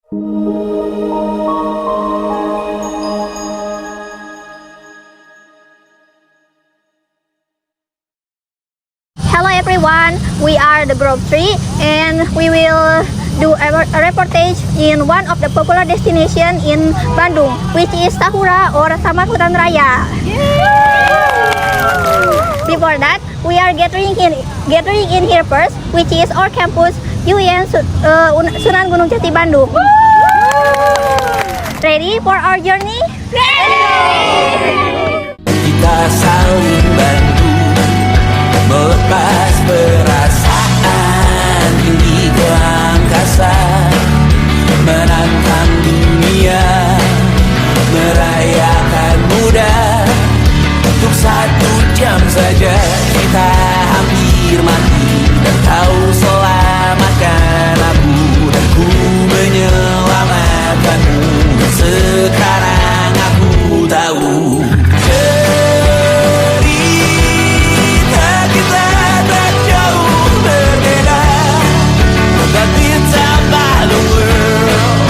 Hello everyone, we are the group 3 and we will do a reportage in one of the popular destination in Bandung, which is Tahura or Taman Hutan Raya. Before that, we are gathering in here first, which is our campus UIN Sunan Gunung Jati Bandung. Ready for our journey? Kita saling bantu melepas perasaan tinggi ke angkasa, menantang dunia, merayakan muda. Untuk 1 jam saja kita hampir mati, dan kau selamatkan aku, dan ku menyelamatkanmu. Dan sekarang aku tahu cerita kita tak jauh berbeda, but it's about the world.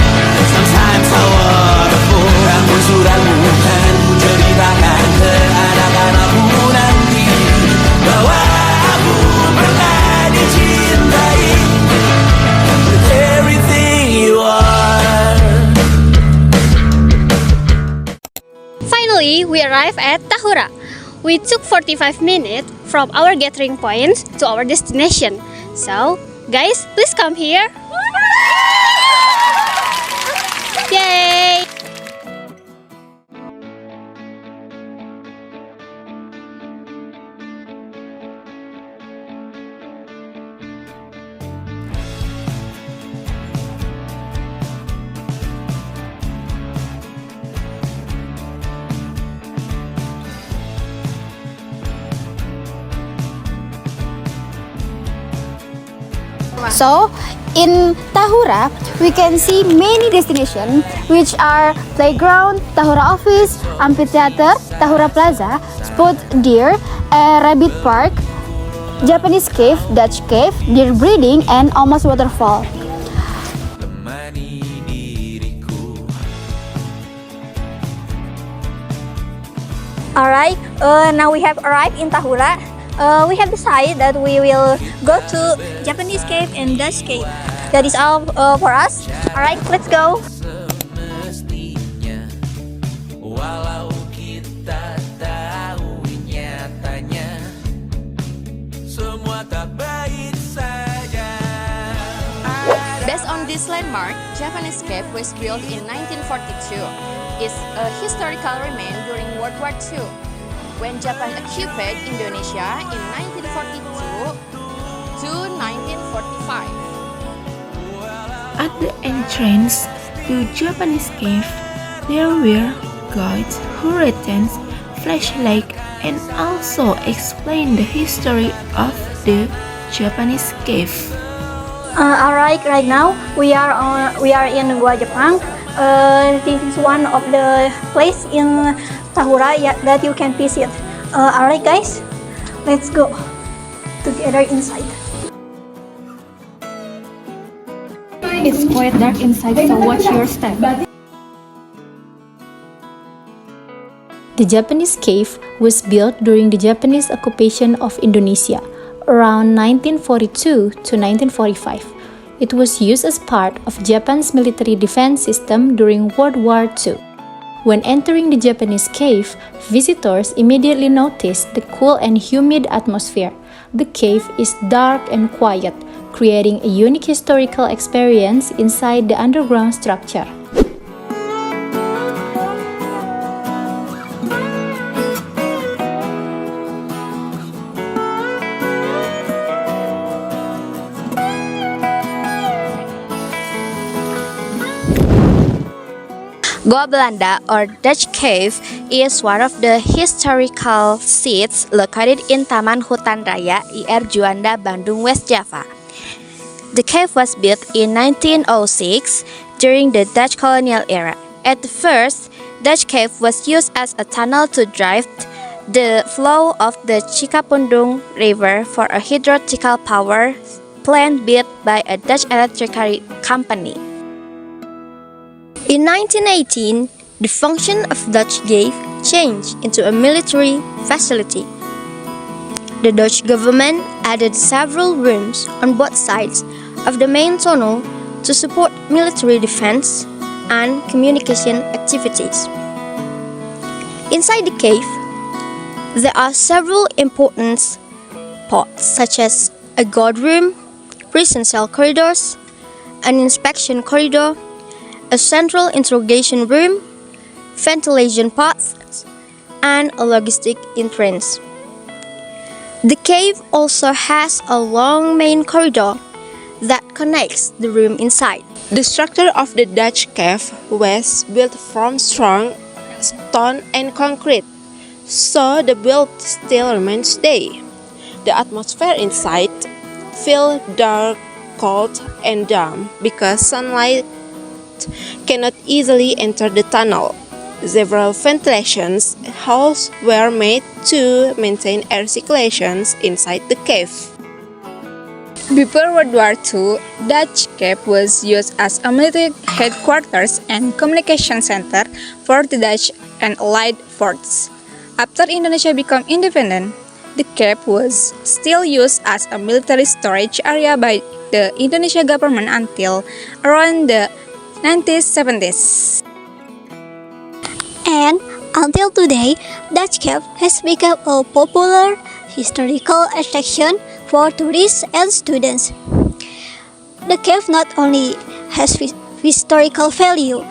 Sometimes so wonderful. Namun suratmu kan ku ceritakan ke anak-anakku nanti, bahwa aku pernah dicintai with everything you are. Finally, we arrived at Tahura. We took 45 minutes from our gathering point to our destination. So, guys, please come here. Yay! So, in Tahura, we can see many destinations, which are playground, Tahura office, amphitheater, Tahura Plaza, spot deer, rabbit park, Japanese cave, Dutch cave, deer breeding, and almost waterfall. Temani diriku. Alright, now we have arrived in Tahura. We have decided that we will go to Japanese cave and Dutch cave. That is all for us. Alright, let's go. Semestinya, walau kita tahu nyatanya semua tak baik saja. Based on this landmark, Japanese cave was built in 1942. It's a historical remain during World War II, when Japan occupied Indonesia in 1942 to 1945. At the entrance to Japanese cave, there were guides who returned flashlight and also explain the history of the Japanese cave. Alright, right now we are in Gua Jepang. This is one of the place in Tahura that you can visit. Alright guys, let's go together inside. It's quite dark inside, so watch your step. The Japanese cave was built during the Japanese occupation of Indonesia around 1942 to 1945. It was used as part of Japan's military defense system during World War II. When entering the Japanese cave, visitors immediately noticed the cool and humid atmosphere. The cave is dark and quiet, creating a unique historical experience inside the underground structure. Goa Belanda or Dutch Cave is one of the historical sites located in Taman Hutan Raya IR Juanda, Bandung, West Java. The cave was built in 1906 during the Dutch colonial era. At first, Dutch Cave was used as a tunnel to drive the flow of the Cikapundung River for a hydroelectric power plant built by a Dutch electric company. In 1918, the function of Dutch Cave changed into a military facility. The Dutch government added several rooms on both sides of the main tunnel to support military defense and communication activities. Inside the cave, there are several important parts such as a guard room, prison cell corridors, an inspection corridor, a central interrogation room, ventilation paths, and a logistic entrance. The cave also has a long main corridor that connects the room inside. The structure of the Dutch cave was built from strong stone and concrete, so the build still remains today. The atmosphere inside feels dark, cold, and damp because sunlight cannot easily enter the tunnel. Several ventilation holes were made to maintain air circulation inside the cave. Before World War II, Dutch Cave was used as a military headquarters and communication center for the Dutch and Allied forces. After Indonesia became independent, the cave was still used as a military storage area by the Indonesia government until around the 1970s. And until today, Dutch Cave has become a popular historical attraction for tourists and students. The cave not only has historical value,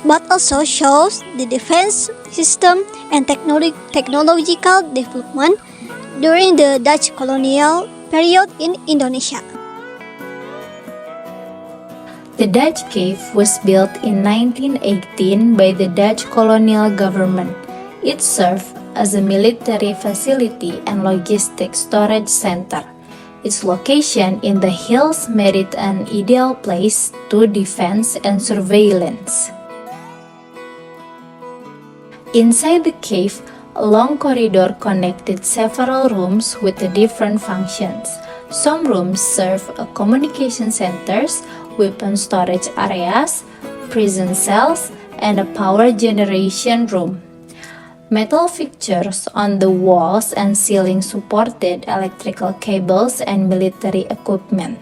but also shows the defense system and technological development during the Dutch colonial period in Indonesia. The Dutch cave was built in 1918 by the Dutch colonial government. It served as a military facility and logistic storage center. Its location in the hills made it an ideal place to defense and surveillance. Inside the cave, a long corridor connected several rooms with different functions. Some rooms serve as communication centers, weapon storage areas, prison cells, and a power generation room. Metal fixtures on the walls and ceiling supported electrical cables and military equipment.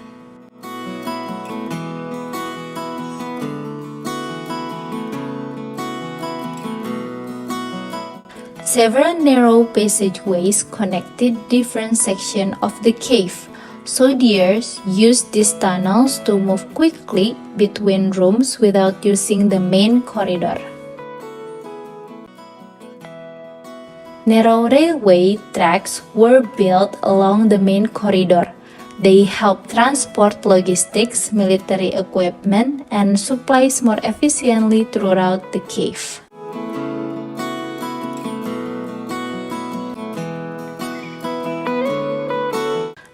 Several narrow passageways connected different sections of the cave. Soldiers used these tunnels to move quickly between rooms without using the main corridor. Narrow railway tracks were built along the main corridor. They helped transport logistics, military equipment, and supplies more efficiently throughout the cave.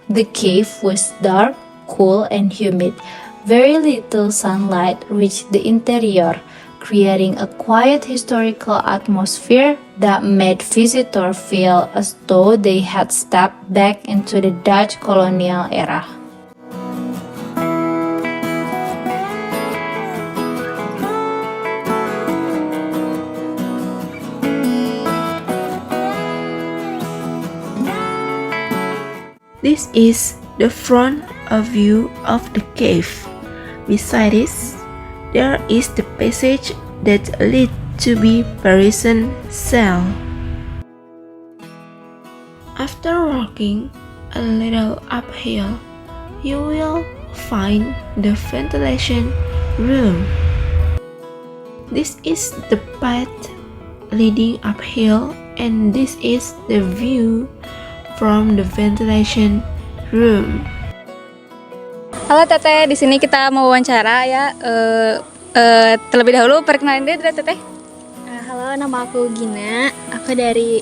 The cave was dark, cool, and humid. Very little sunlight reached the interior, creating a quiet historical atmosphere that made visitors feel as though they had stepped back into the Dutch colonial era. This is the front view of the cave. Beside it, there is the passage that leads to the prison cell. After walking a little uphill, you will find the ventilation room. This is the path leading uphill, and this is the view from the ventilation room. Halo Teteh, di sini kita mau wawancara ya. Terlebih dahulu perkenalin diri Teteh. Halo, nama aku Gina. Aku dari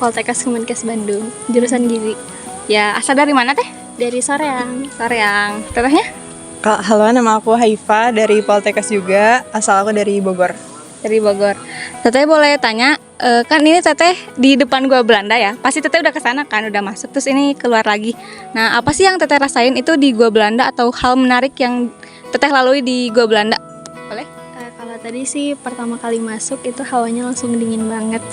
Poltekkes Kemenkes Bandung, jurusan Gizi. Ya, asal dari mana Teh? Dari Soreang. Soreang. Tetehnya? Halo, nama aku Haifa dari Poltekkes juga, asal aku dari Bogor. Dari Bogor. Teteh boleh tanya, kan ini Teteh di depan Gua Belanda ya? Pasti Teteh udah kesana kan, udah masuk, terus ini keluar lagi. Nah, apa sih yang Teteh rasain itu di Gua Belanda atau hal menarik yang Teteh lalui di Gua Belanda? Boleh? Kalau tadi sih pertama kali masuk itu hawanya langsung dingin banget.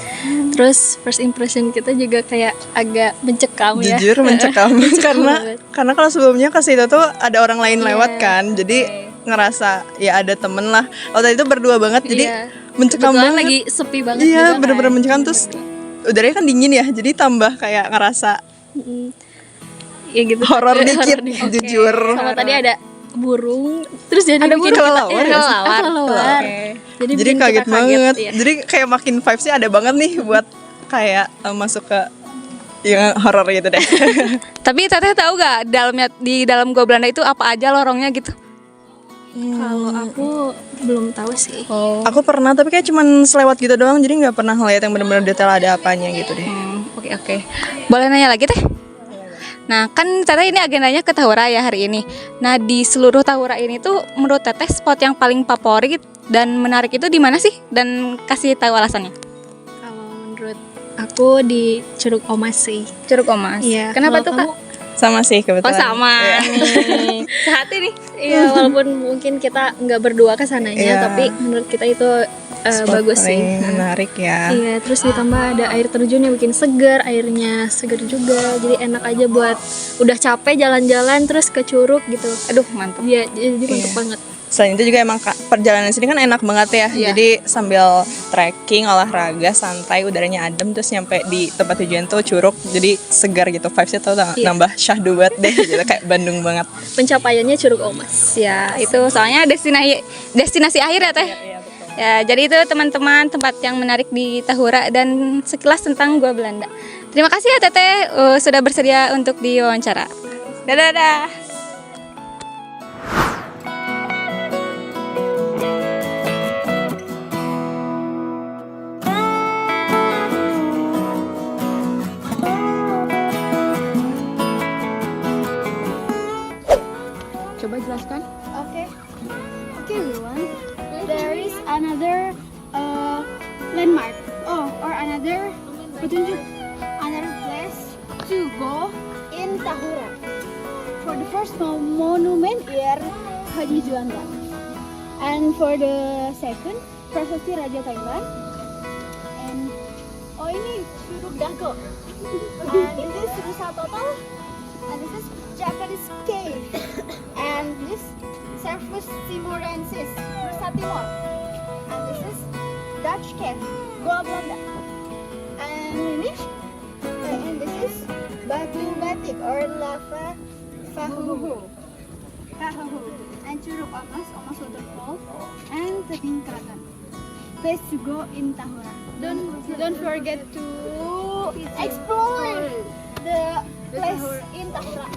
Terus first impression kita juga kayak agak mencekam ya. Jujur mencekam banget. karena kalau sebelumnya ke situ tuh ada orang lain Iya, lewat kan, jadi ngerasa ya ada temen lah. Oh tadi itu berdua banget, jadi Iya. mencekam Kebetulan banget. lagi sepi banget Iya, juga bener-bener kan. mencekam, terus udaranya kan dingin ya, jadi tambah kayak ngerasa Ya gitu. horor dikit, Oke. jujur. Sama tadi ada burung, terus jadi Ada bikin burung? kita Kelelawar ya? kelelawar. Jadi bikin kita kaget banget. ya. Jadi kayak makin vibes-nya ada banget nih buat kayak masuk ke yang horor gitu deh. Tapi Teteh tahu gak di dalam Gua Belanda itu apa aja lorongnya gitu? Kalau aku belum tahu sih. Aku pernah tapi kayak cuman selewat gitu doang, jadi nggak pernah ngeliat yang benar-benar detail ada apanya gitu deh. Oke. Boleh nanya lagi Teh? Nah kan Teteh ini agendanya ke Tahura ya hari ini. Nah di seluruh Tahura ini tuh menurut Teteh spot yang paling favorit dan menarik itu di mana sih? Dan kasih tahu alasannya. Kalau menurut aku di Curug Omas sih. Curug Omas. Iya. Kenapa kalau tuh Kak? kamu- Sama sih kebetulan. Oh sama Iya. nih. Sehati nih. Iya, walaupun mungkin kita nggak berdua ke sananya, Iya. tapi menurut kita itu Spot bagus sih. paling menarik ya. Iya, terus ditambah ada air terjun yang bikin segar, airnya segar juga, jadi enak aja buat udah capek jalan-jalan terus ke curug gitu. Aduh mantap. Iya, jadi mantep banget. Selain itu juga emang perjalanan sini kan enak banget ya. Iya. Jadi sambil trekking, olahraga, santai, udaranya adem, terus nyampe di tempat tujuan tuh curug, jadi segar gitu. Vibes-nya tuh Iya. nambah syahdu banget deh gitu, kayak Bandung banget. Pencapaiannya Curug Omas. Ya itu soalnya destinasi akhir ya Teh. Ya jadi itu teman-teman tempat yang menarik di Tahura dan sekilas tentang Gua Belanda. Terima kasih ya Teteh sudah bersedia untuk diwawancara. Dadah. Coba jelaskan. Okay, everyone. There is another landmark. Or another petunjuk, another place to go in Tahura. For the first monument here, Haji Juanda, and for the second, Prasasti Raja Thailand. And ini Curug Dago. And this is Rusa Total. And this is Japanese cave. And this Servus Timorensis, Rusa Timor. And this is Dutch cave, Gua Belanda. And this is Batu Batik or Lava Fahuhu. And Curug Omas Waterfall, and Tebing Kraton. Place to go in Tahura. Don't forget to explore the place in Tahura.